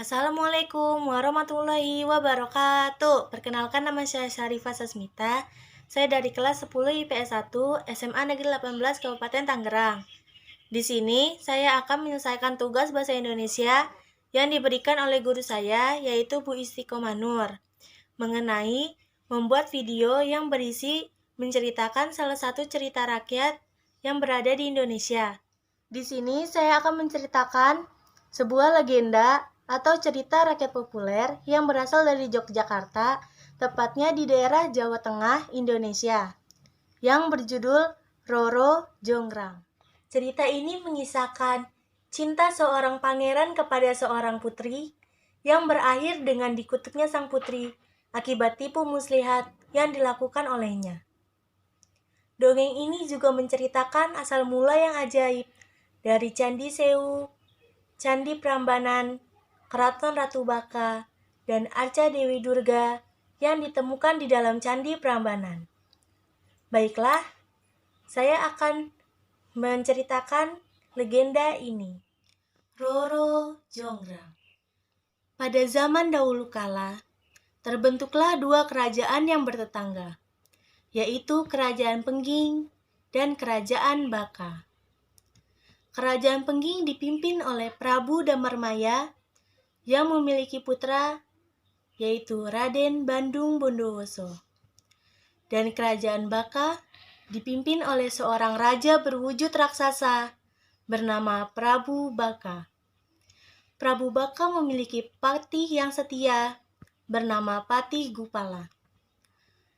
Assalamualaikum warahmatullahi wabarakatuh. Perkenalkan, nama saya Syarifah Sasmita. Saya dari kelas 10 IPS 1 SMA Negeri 18 Kabupaten Tangerang. Di sini saya akan menyelesaikan tugas bahasa Indonesia yang diberikan oleh guru saya, yaitu Bu Istiqomah Nur, mengenai membuat video yang berisi menceritakan salah satu cerita rakyat yang berada di Indonesia. Di sini saya akan menceritakan sebuah legenda atau cerita rakyat populer yang berasal dari Yogyakarta, tepatnya di daerah Jawa Tengah, Indonesia, yang berjudul Roro Jonggrang. Cerita ini mengisahkan cinta seorang pangeran kepada seorang putri yang berakhir dengan dikutuknya sang putri akibat tipu muslihat yang dilakukan olehnya. Dongeng ini juga menceritakan asal mula yang ajaib dari Candi Sewu, Candi Prambanan, Keraton Ratu Baka, dan Arca Dewi Durga yang ditemukan di dalam Candi Prambanan. Baiklah, saya akan menceritakan legenda ini. Roro Jonggrang. Pada zaman dahulu kala, terbentuklah dua kerajaan yang bertetangga, yaitu Kerajaan Pengging dan Kerajaan Baka. Kerajaan Pengging dipimpin oleh Prabu Damarmaya yang memiliki putra, yaitu Raden Bandung Bondowoso. Dan Kerajaan Baka dipimpin oleh seorang raja berwujud raksasa bernama Prabu Baka. Prabu Baka memiliki patih yang setia bernama Patih Gupala.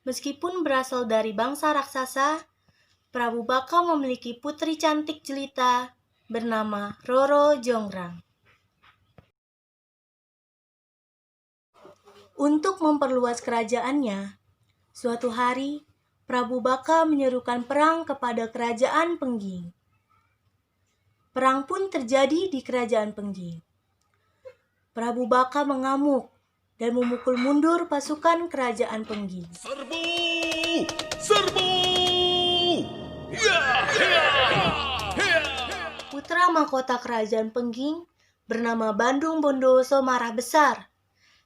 Meskipun berasal dari bangsa raksasa, Prabu Baka memiliki putri cantik jelita bernama Roro Jonggrang. Untuk memperluas kerajaannya, suatu hari Prabu Baka menyerukan perang kepada Kerajaan Pengging. Perang pun terjadi di Kerajaan Pengging. Prabu Baka mengamuk dan memukul mundur pasukan Kerajaan Pengging. Serbu! Serbu! Ya, ya, ya. Putra mahkota Kerajaan Pengging bernama Bandung Bondowoso marah besar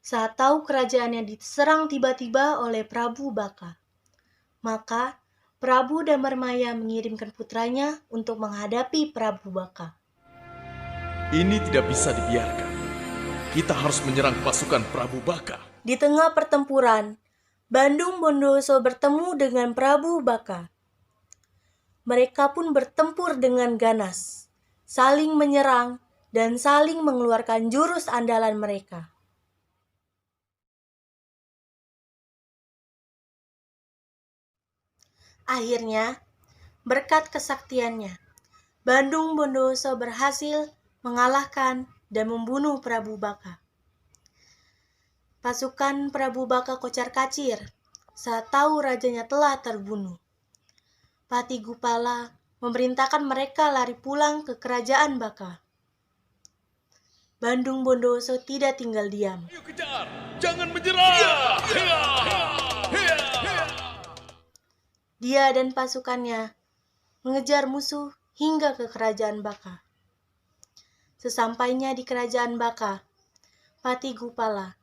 saat tahu kerajaannya diserang tiba-tiba oleh Prabu Baka. Maka Prabu Damarmaya mengirimkan putranya untuk menghadapi Prabu Baka. Ini tidak bisa dibiarkan. Kita harus menyerang pasukan Prabu Baka. Di tengah pertempuran, Bandung Bondowoso bertemu dengan Prabu Baka. Mereka pun bertempur dengan ganas, saling menyerang dan saling mengeluarkan jurus andalan mereka. Akhirnya, berkat kesaktiannya, Bandung Bondowoso berhasil mengalahkan dan membunuh Prabu Baka. Pasukan Prabu Baka kocar-kacir saat tahu rajanya telah terbunuh. Patih Gupala memerintahkan mereka lari pulang ke Kerajaan Baka. Bandung Bondowoso tidak tinggal diam. Ayo kejar! Jangan menyerah! Ya, ya, ya, ya. Dia dan pasukannya mengejar musuh hingga ke Kerajaan Baka. Sesampainya di Kerajaan Baka, Patih Gupala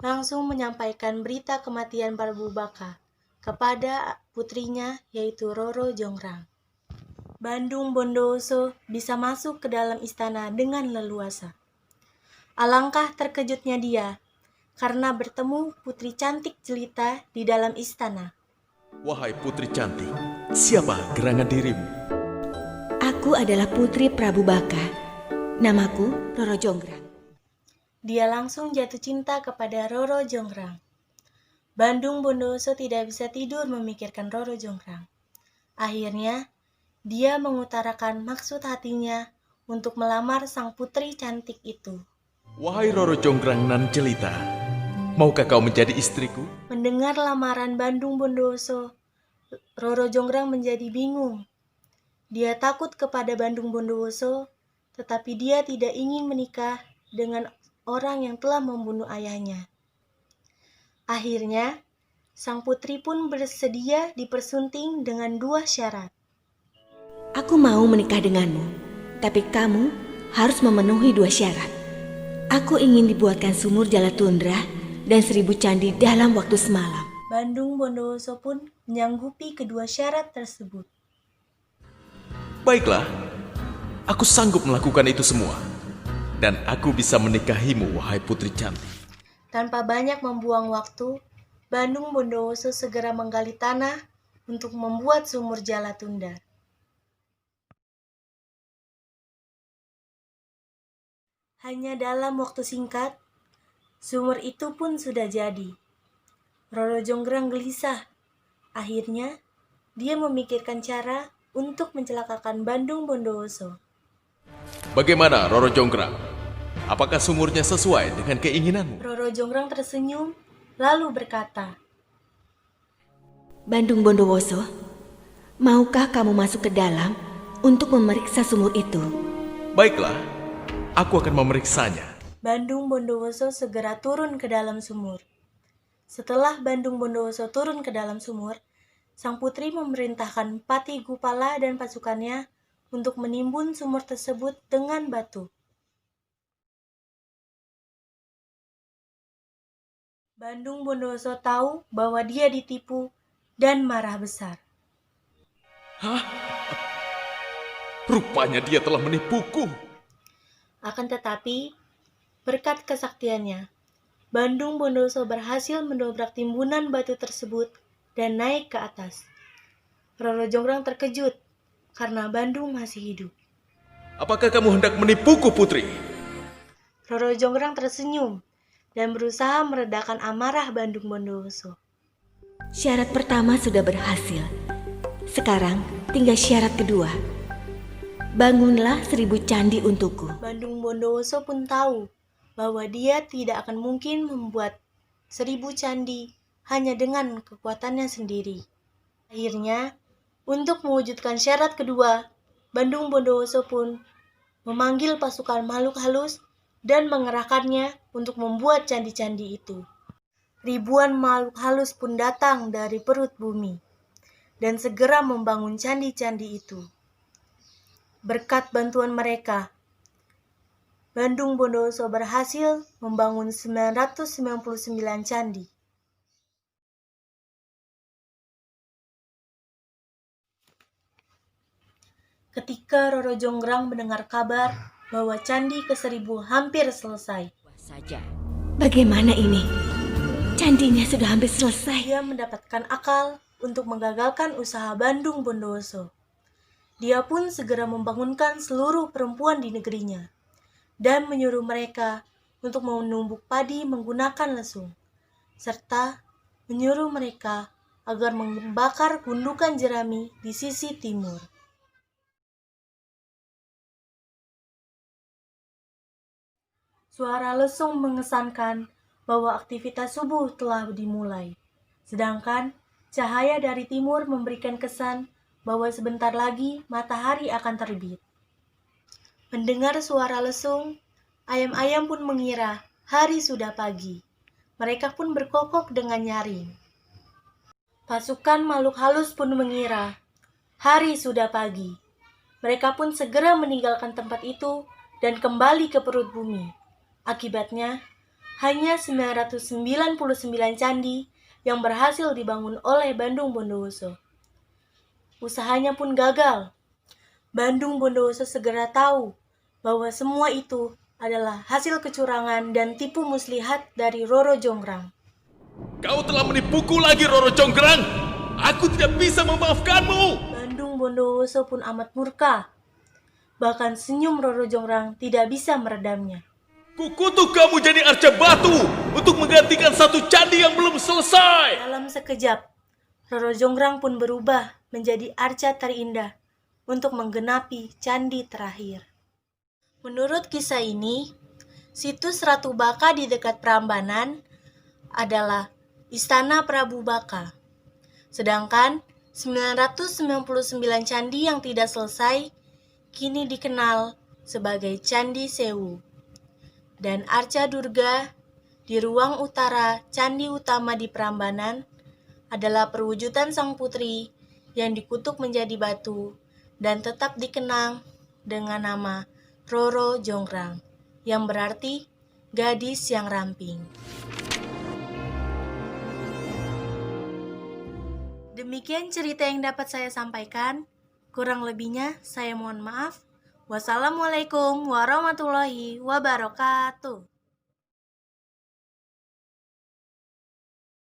langsung menyampaikan berita kematian Prabu Baka kepada putrinya, yaitu Roro Jonggrang. Bandung Bondowoso bisa masuk ke dalam istana dengan leluasa. Alangkah terkejutnya dia karena bertemu putri cantik jelita di dalam istana. Wahai putri cantik, siapa gerangan dirimu? Aku adalah putri Prabu Baka. Namaku Roro Jonggrang. Dia langsung jatuh cinta kepada Roro Jonggrang. Bandung Bondowoso tidak bisa tidur memikirkan Roro Jonggrang. Akhirnya, dia mengutarakan maksud hatinya untuk melamar sang putri cantik itu. Wahai Roro Jonggrang nan jelita, maukah kau menjadi istriku? Mendengar lamaran Bandung Bondowoso, Roro Jonggrang menjadi bingung. Dia takut kepada Bandung Bondowoso, tetapi dia tidak ingin menikah dengan orang yang telah membunuh ayahnya. Akhirnya, sang putri pun bersedia dipersunting dengan dua syarat. Aku mau menikah denganmu, tapi kamu harus memenuhi 2 syarat. Aku ingin dibuatkan sumur Jalatundra dan 1000 candi dalam waktu semalam. Bandung Bondowoso pun menyanggupi kedua syarat tersebut. Baiklah, aku sanggup melakukan itu semua. Dan aku bisa menikahimu, wahai putri cantik. Tanpa banyak membuang waktu, Bandung Bondowoso segera menggali tanah untuk membuat sumur Jalatunda. Hanya dalam waktu singkat, sumur itu pun sudah jadi. Roro Jonggrang gelisah. Akhirnya, dia memikirkan cara untuk mencelakakan Bandung Bondowoso. Bagaimana, Roro Jonggrang? Apakah sumurnya sesuai dengan keinginanmu? Roro Jonggrang tersenyum, lalu berkata, Bandung Bondowoso, maukah kamu masuk ke dalam untuk memeriksa sumur itu? Baiklah, aku akan memeriksanya. Bandung Bondowoso segera turun ke dalam sumur. Setelah Bandung Bondowoso turun ke dalam sumur, sang putri memerintahkan Pati Gupala dan pasukannya untuk menimbun sumur tersebut dengan batu. Bandung Bondowoso tahu bahwa dia ditipu dan marah besar. Rupanya dia telah menipuku. Akan tetapi, berkat kesaktiannya, Bandung Bondowoso berhasil mendobrak timbunan batu tersebut dan naik ke atas. Roro Jonggrang terkejut karena Bandung masih hidup. Apakah kamu hendak menipuku, putri? Roro Jonggrang tersenyum dan berusaha meredakan amarah Bandung Bondowoso. Syarat pertama sudah berhasil. Sekarang tinggal syarat kedua. Bangunlah 1000 candi untukku. Bandung Bondowoso pun tahu bahwa dia tidak akan mungkin membuat 1000 candi hanya dengan kekuatannya sendiri. Akhirnya, untuk mewujudkan syarat kedua, Bandung Bondowoso pun memanggil pasukan makhluk halus dan mengerahkannya untuk membuat candi-candi itu. Ribuan makhluk halus pun datang dari perut bumi dan segera membangun candi-candi itu. Berkat bantuan mereka, Bandung Bondowoso berhasil membangun 999 candi. Ketika Roro Jonggrang mendengar kabar bahwa candi ke-1000 hampir selesai, Bagaimana ini? Candinya sudah hampir selesai. dia mendapatkan akal untuk menggagalkan usaha Bandung Bondowoso. Dia pun segera membangunkan seluruh perempuan di negerinya dan menyuruh mereka untuk menumbuk padi menggunakan lesung, serta menyuruh mereka agar membakar gundukan jerami di sisi timur. Suara lesung mengesankan bahwa aktivitas subuh telah dimulai, sedangkan cahaya dari timur memberikan kesan bahwa sebentar lagi matahari akan terbit. Mendengar suara lesung, ayam-ayam pun mengira hari sudah pagi. Mereka pun berkokok dengan nyaring. Pasukan makhluk halus pun mengira hari sudah pagi. Mereka pun segera meninggalkan tempat itu dan kembali ke perut bumi. Akibatnya, hanya 999 candi yang berhasil dibangun oleh Bandung Bondowoso. Usahanya pun gagal. Bandung Bondowoso segera tahu bahwa semua itu adalah hasil kecurangan dan tipu muslihat dari Roro Jonggrang. Kau telah menipuku lagi, Roro Jonggrang. Aku tidak bisa memaafkanmu. Bandung Bondowoso pun amat murka. Bahkan senyum Roro Jonggrang tidak bisa meredamnya. Kukutuk kamu jadi arca batu untuk menggantikan satu candi yang belum selesai. Dalam sekejap, Roro Jonggrang pun berubah menjadi arca terindah untuk menggenapi candi terakhir. Menurut kisah ini, situs Ratu Baka di dekat Prambanan adalah Istana Prabu Baka. Sedangkan 999 candi yang tidak selesai kini dikenal sebagai Candi Sewu. Dan Arca Durga di ruang utara candi utama di Prambanan adalah perwujudan sang putri yang dikutuk menjadi batu dan tetap dikenang dengan nama Roro Jonggrang, yang berarti gadis yang ramping. Demikian cerita yang dapat saya sampaikan. Kurang lebihnya saya mohon maaf. Wassalamualaikum warahmatullahi wabarakatuh.